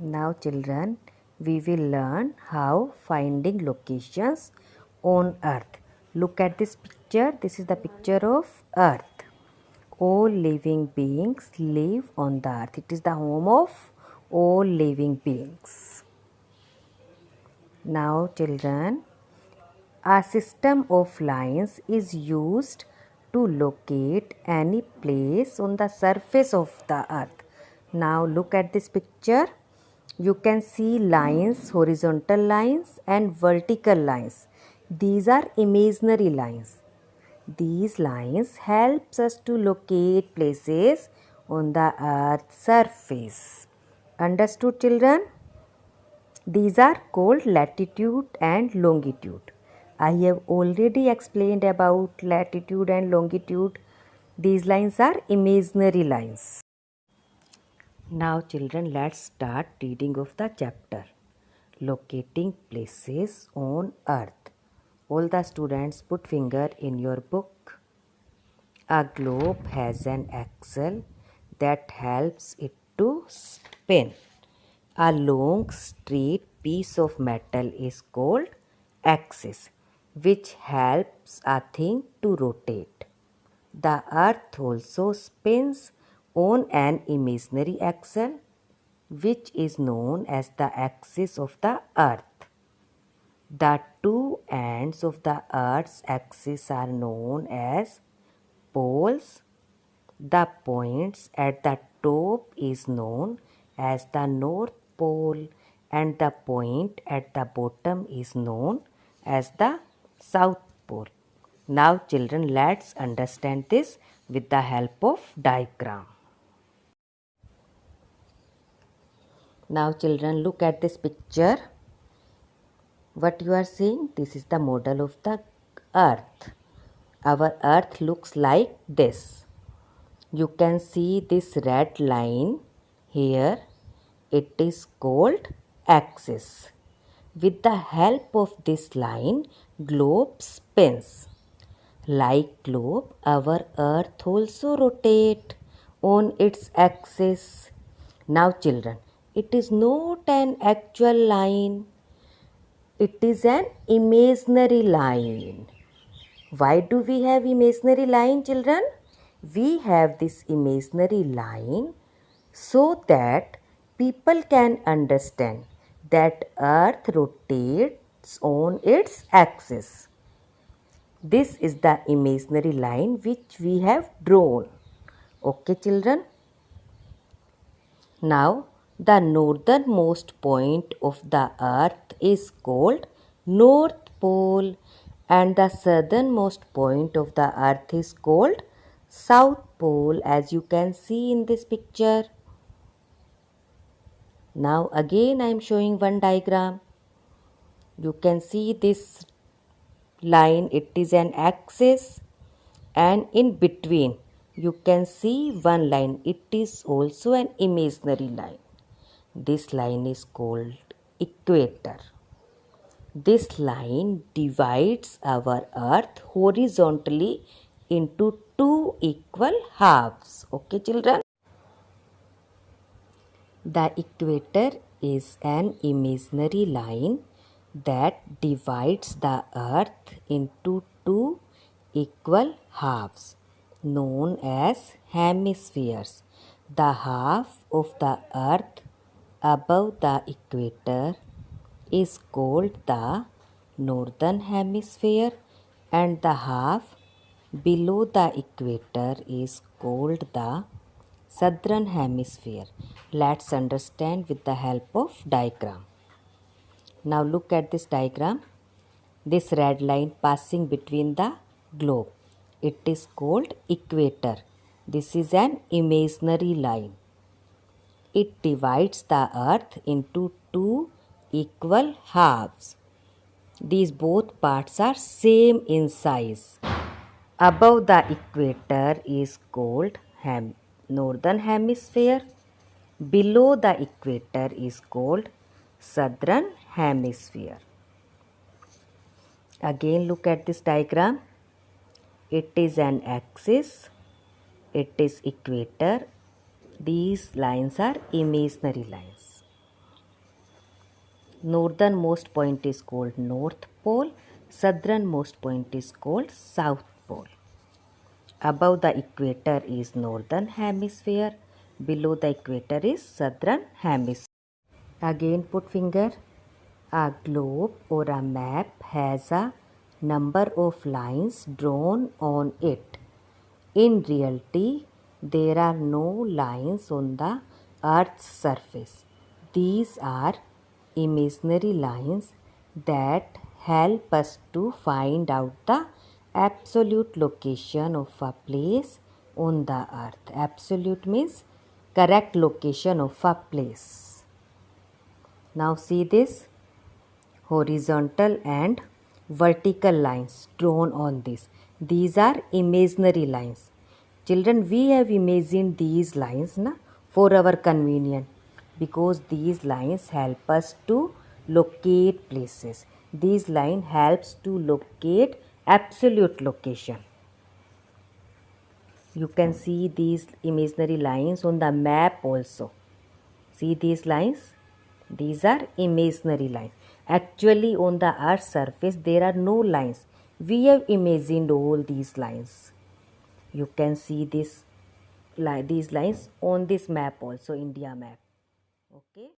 Now children, we will learn how finding locations on earth. Look at this picture. This is the picture of earth. All living beings live on the earth. It is the home of all living beings. Now children, a system of lines is used to locate any place on the surface of the earth. Now look at this picture. You can see lines, horizontal lines and vertical lines. These are imaginary lines. These lines helps us to locate places on the earth's surface. Understood children? These are called latitude and longitude. I have already explained about latitude and longitude. These lines are imaginary lines. Now children, let's start reading of the chapter. Locating places on earth. All the students put finger in your book. A globe has an axle that helps it to spin. A long straight piece of metal is called axis, which helps a thing to rotate. The earth also spins on an imaginary axle, which is known as the axis of the earth. The two ends of the earth's axis are known as poles. The points at the top is known as the North Pole and the point at the bottom is known as the South Pole. Now children, let's understand this with the help of diagram. Now children, look at this picture. What you are seeing? This is the model of the earth. Our earth looks like this. You can see this red line here. It is called axis. With the help of this line, globe spins. Like globe, our earth also rotates on its axis. Now children, it is not an actual line. It is an imaginary line. Why do we have imaginary line, children? We have this imaginary line so that people can understand that earth rotates on its axis. This is the imaginary line which we have drawn. Okay children? Now the northernmost point of the earth is called North Pole and the southernmost point of the earth is called South Pole, as you can see in this picture. Now again I am showing one diagram. You can see this line, it is an axis, and in between you can see one line. It is also an imaginary line. This line is called equator. This line divides our earth horizontally into two equal halves. Okay children? The equator is an imaginary line that divides the earth into two equal halves known as hemispheres. The half of the earth above the equator is called the northern hemisphere and the half below the equator is called the southern hemisphere. Let's understand with the help of diagram. Now look at this diagram. This red line passing between the globe. It is called equator. This is an imaginary line. It divides the earth into two equal halves. These both parts are same in size. Above the equator is called northern hemisphere. Below the equator is called southern hemisphere. Again look at this diagram. It is an axis. It is equator. These lines are imaginary lines. Northernmost point is called North Pole. Southernmost point is called South Pole. Above the equator is Northern Hemisphere. Below the equator is Southern Hemisphere. Again put finger. A globe or a map has a number of lines drawn on it. In reality, there are no lines on the Earth's surface. These are imaginary lines that help us to find out the absolute location of a place on the Earth. Absolute means correct location of a place. Now see this horizontal and vertical lines drawn on this. These are imaginary lines. Children, we have imagined these lines for our convenience because these lines help us to locate places. These line helps to locate absolute location. You can see these imaginary lines on the map also. See these lines? These are imaginary lines. Actually, on the Earth's surface, there are no lines. We have imagined all these lines. You can see these lines on this map also, India map. Okay.